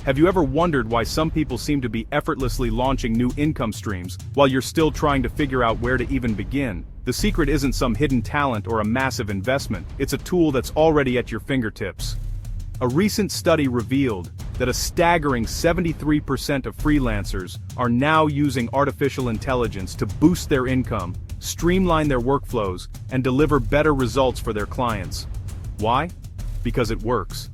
Have you ever wondered why some people seem to be effortlessly launching new income streams while you're still trying to figure out where to even begin? The secret isn't some hidden talent or a massive investment, it's a tool that's already at your fingertips. A recent study revealed that a staggering 73% of freelancers are now using artificial intelligence to boost their income, streamline their workflows, and deliver better results for their clients. Why? Because it works.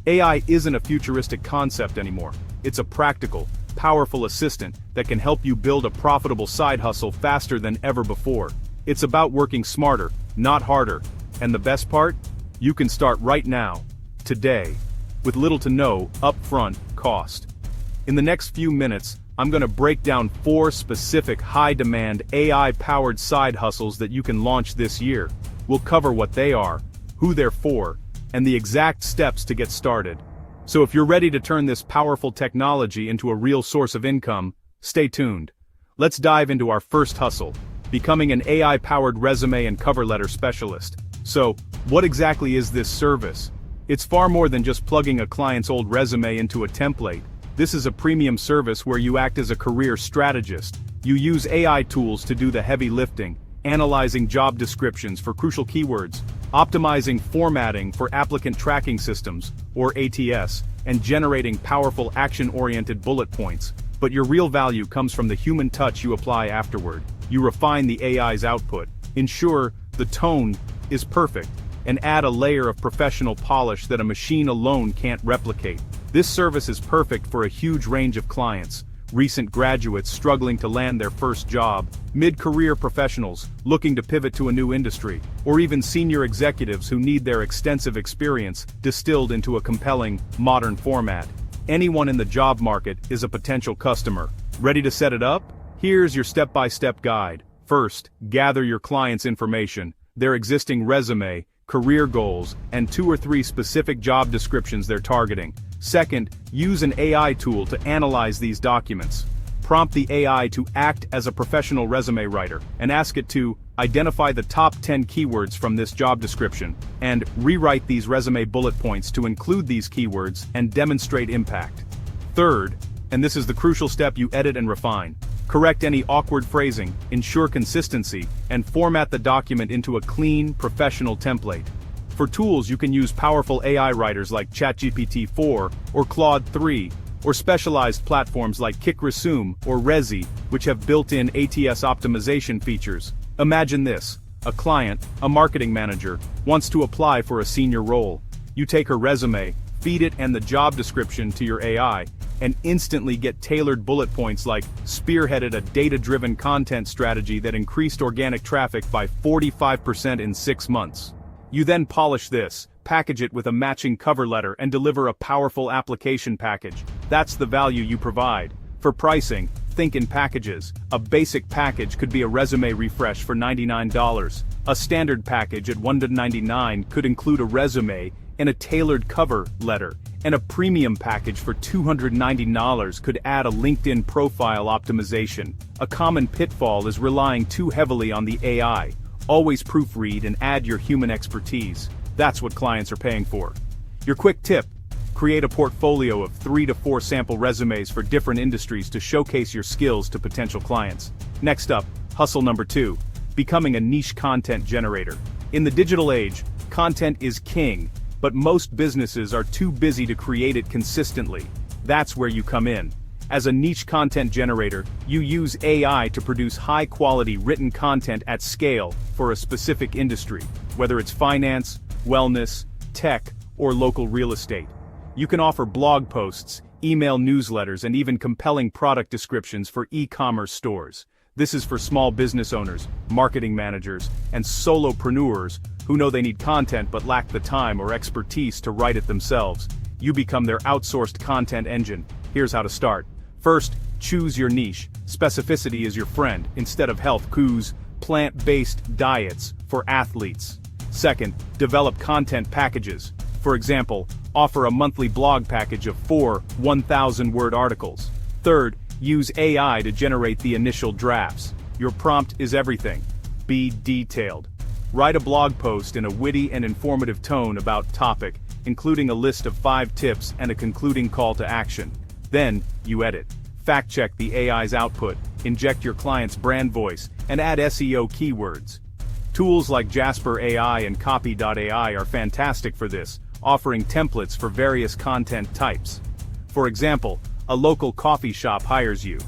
AI isn't a futuristic concept anymore. It's a practical, powerful assistant that can help you build a profitable side hustle faster than ever before. It's about working smarter, not harder. And the best part? You can start right now, today, with little to no upfront cost. In the next few minutes, I'm going to break down 4 specific high-demand AI-powered side hustles that you can launch this year. We'll cover what they are, who they're for, and the exact steps to get started. So if you're ready to turn this powerful technology into a real source of income, stay tuned. Let's dive into our first hustle, becoming an AI-powered resume and cover letter specialist. So, what exactly is this service? It's far more than just plugging a client's old resume into a template. This is a premium service where you act as a career strategist. You use AI tools to do the heavy lifting, analyzing job descriptions for crucial keywords, optimizing formatting for applicant tracking systems, or ATS, and generating powerful action-oriented bullet points. But your real value comes from the human touch you apply afterward. You refine the AI's output, ensure the tone is perfect, and add a layer of professional polish that a machine alone can't replicate. This service is perfect for a huge range of clients: recent graduates struggling to land their first job, mid-career professionals looking to pivot to a new industry, or even senior executives who need their extensive experience distilled into a compelling, modern format. Anyone in the job market is a potential customer. Ready to set it up? Here's your step-by-step guide. First, gather your client's information, their existing resume, career goals, and 2 or 3 specific job descriptions they're targeting. Second, use an AI tool to analyze these documents. Prompt the AI to act as a professional resume writer, and ask it to identify the top 10 keywords from this job description, and rewrite these resume bullet points to include these keywords and demonstrate impact. Third, and this is the crucial step, you edit and refine. Correct any awkward phrasing, ensure consistency, and format the document into a clean, professional template. For tools, you can use powerful AI writers like ChatGPT-4 or Claude 3, or specialized platforms like KickResume or Rezi, which have built-in ATS optimization features. Imagine this: a client, a marketing manager, wants to apply for a senior role. You take her resume, feed it and the job description to your AI, and instantly get tailored bullet points like spearheaded a data-driven content strategy that increased organic traffic by 45% in 6 months. You then polish this, package it with a matching cover letter, and deliver a powerful application package. That's the value you provide. For pricing, think in packages. A basic package could be a resume refresh for $99. A standard package at $199 could include a resume and a tailored cover letter. And a premium package for $299 could add a LinkedIn profile optimization. A common pitfall is relying too heavily on the AI. Always proofread and add your human expertise. That's what clients are paying for. Your quick tip: create a portfolio of 3 to 4 sample resumes for different industries to showcase your skills to potential clients. Next up, hustle number 2, becoming a niche content generator. In the digital age, content is king, but most businesses are too busy to create it consistently. That's where you come in. As a niche content generator, you use AI to produce high-quality written content at scale for a specific industry, whether it's finance, wellness, tech, or local real estate. You can offer blog posts, email newsletters, and even compelling product descriptions for e-commerce stores. This is for small business owners, marketing managers, and solopreneurs who know they need content but lack the time or expertise to write it themselves. You become their outsourced content engine. Here's how to start. First, choose your niche. Specificity is your friend. Instead of health, choose plant-based diets for athletes. Second, develop content packages. For example, offer a monthly blog package of 4 1,000-word articles. Third, use AI to generate the initial drafts. Your prompt is everything. Be detailed. Write a blog post in a witty and informative tone about topic, including a list of 5 tips and a concluding call to action. Then, you edit. Fact-check the AI's output, inject your client's brand voice, and add SEO keywords. Tools like Jasper AI and Copy.ai are fantastic for this, offering templates for various content types. For example, a local coffee shop hires you.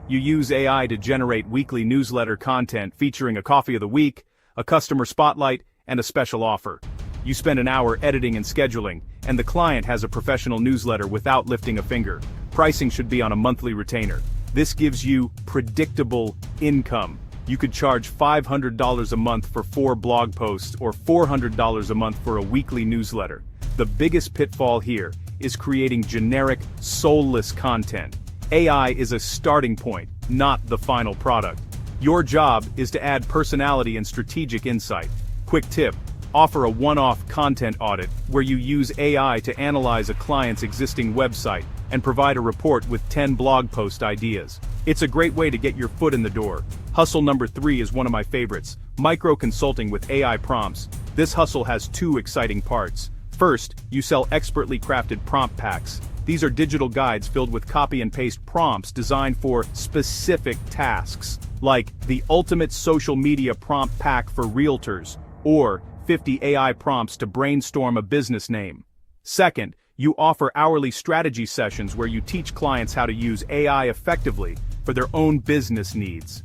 You use AI to generate weekly newsletter content featuring a coffee of the week, a customer spotlight, and a special offer. You spend an hour editing and scheduling, and the client has a professional newsletter without lifting a finger. Pricing should be on a monthly retainer. This gives you predictable income. You could charge $500 a month for 4 blog posts or $400 a month for a weekly newsletter. The biggest pitfall here is creating generic, soulless content. AI is a starting point, not the final product. Your job is to add personality and strategic insight. Quick tip: offer a one-off content audit where you use AI to analyze a client's existing website and provide a report with 10 blog post ideas. It's a great way to get your foot in the door. Hustle number 3 is one of my favorites: micro consulting with AI prompts. This hustle has 2 exciting parts. First, you sell expertly crafted prompt packs. These are digital guides filled with copy and paste prompts designed for specific tasks, like the ultimate social media prompt pack for realtors, or 50 AI prompts to brainstorm a business name. Second, you offer hourly strategy sessions where you teach clients how to use AI effectively for their own business needs.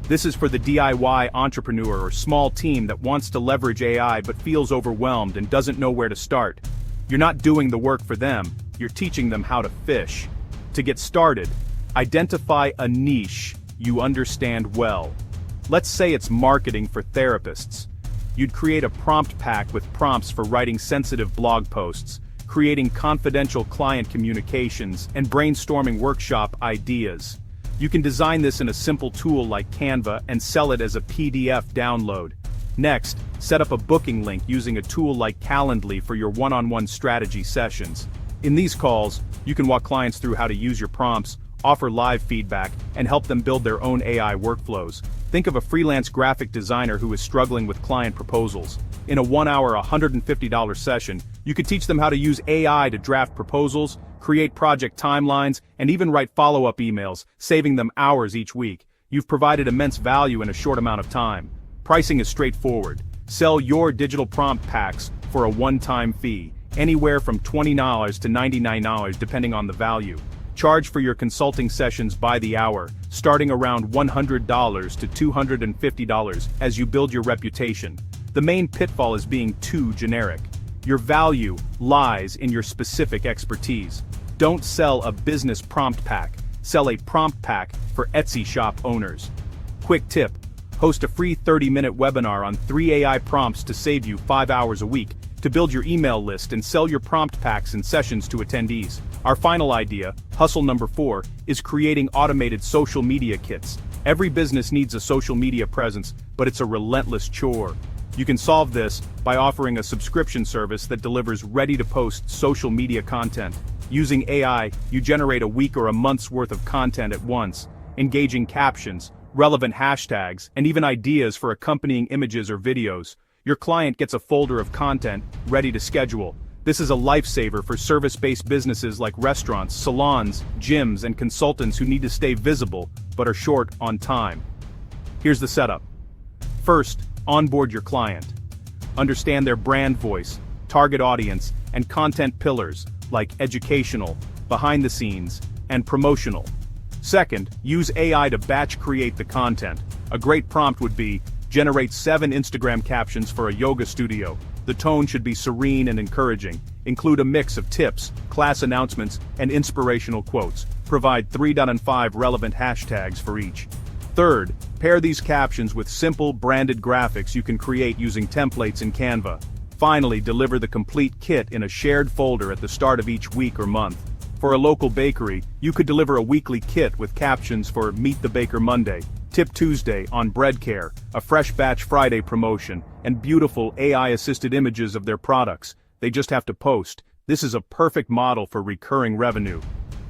This is for the DIY entrepreneur or small team that wants to leverage AI but feels overwhelmed and doesn't know where to start. You're not doing the work for them, you're teaching them how to fish. To get started, identify a niche you understand well. Let's say it's marketing for therapists. You'd create a prompt pack with prompts for writing sensitive blog posts, creating confidential client communications, and brainstorming workshop ideas. You can design this in a simple tool like Canva and sell it as a PDF download. Next, set up a booking link using a tool like Calendly for your one-on-one strategy sessions. In these calls, you can walk clients through how to use your prompts, offer live feedback, and help them build their own AI workflows. Think of a freelance graphic designer who is struggling with client proposals. In a 1-hour, $150 session, you could teach them how to use AI to draft proposals, create project timelines, and even write follow-up emails, saving them hours each week. You've provided immense value in a short amount of time. Pricing is straightforward. Sell your digital prompt packs for a one-time fee, anywhere from $20 to $99 depending on the value. Charge for your consulting sessions by the hour, starting around $100 to $250 as you build your reputation. The main pitfall is being too generic. Your value lies in your specific expertise. Don't sell a business prompt pack, sell a prompt pack for Etsy shop owners. Quick tip: host a free 30-minute webinar on 3 AI prompts to save you 5 hours a week to build your email list and sell your prompt packs and sessions to attendees. Our final idea, hustle number 4, is creating automated social media kits. Every business needs a social media presence, but it's a relentless chore. You can solve this by offering a subscription service that delivers ready-to-post social media content. Using AI, you generate a week or a month's worth of content at once, engaging captions, relevant hashtags, and even ideas for accompanying images or videos. Your client gets a folder of content ready to schedule. This is a lifesaver for service-based businesses like restaurants, salons, gyms, and consultants who need to stay visible but are short on time. Here's the setup. First, onboard your client. Understand their brand voice, target audience, and content pillars like educational, behind the scenes, and promotional. Second, use AI to batch create the content. A great prompt would be, generate 7 Instagram captions for a yoga studio. The tone should be serene and encouraging. Include a mix of tips, class announcements, and inspirational quotes. Provide 3 and 5 relevant hashtags for each. Third, pair these captions with simple branded graphics you can create using templates in Canva. Finally, deliver the complete kit in a shared folder at the start of each week or month. For a local bakery, you could deliver a weekly kit with captions for Meet the Baker Monday, Tip Tuesday on Bread Care, a Fresh Batch Friday promotion, and beautiful AI-assisted images of their products. They just have to post. This is a perfect model for recurring revenue.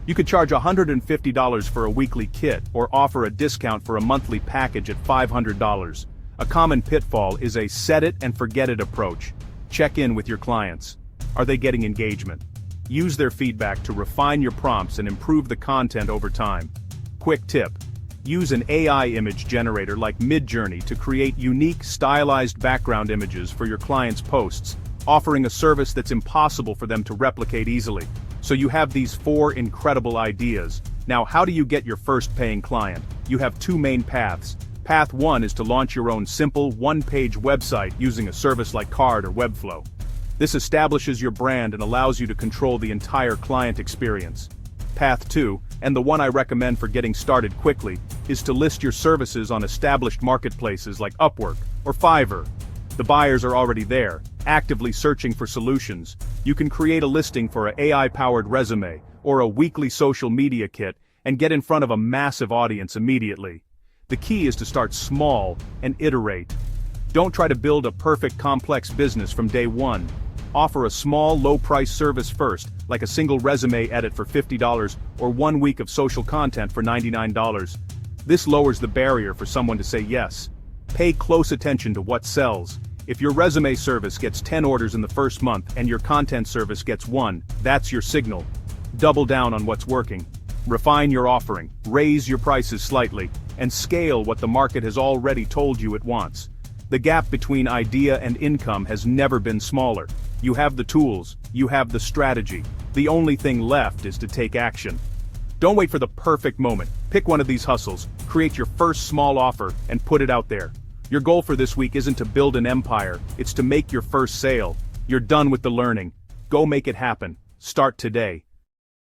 You could charge $150 for a weekly kit or offer a discount for a monthly package at $500. A common pitfall is a set-it-and-forget-it approach. Check in with your clients. Are they getting engagement? Use their feedback to refine your prompts and improve the content over time. Quick tip. Use an AI image generator like Midjourney to create unique, stylized background images for your clients' posts, offering a service that's impossible for them to replicate easily. So you have these 4 incredible ideas. Now, how do you get your first paying client? You have 2 main paths. Path 1 is to launch your own simple, one-page website using a service like Carrd or Webflow. This establishes your brand and allows you to control the entire client experience. Path 2, and the one I recommend for getting started quickly, is to list your services on established marketplaces like Upwork or Fiverr. The buyers are already there, actively searching for solutions. You can create a listing for an AI-powered resume or a weekly social media kit and get in front of a massive audience immediately. The key is to start small and iterate. Don't try to build a perfect complex business from day one. Offer a small, low-price service first, like a single resume edit for $50 or 1 week of social content for $99. This lowers the barrier for someone to say yes. Pay close attention to what sells. If your resume service gets 10 orders in the first month and your content service gets 1, that's your signal. Double down on what's working. Refine your offering, raise your prices slightly, and scale what the market has already told you it wants. The gap between idea and income has never been smaller. You have the tools, you have the strategy. The only thing left is to take action. Don't wait for the perfect moment. Pick one of these hustles, create your first small offer, and put it out there. Your goal for this week isn't to build an empire, it's to make your first sale. You're done with the learning. Go make it happen. Start today.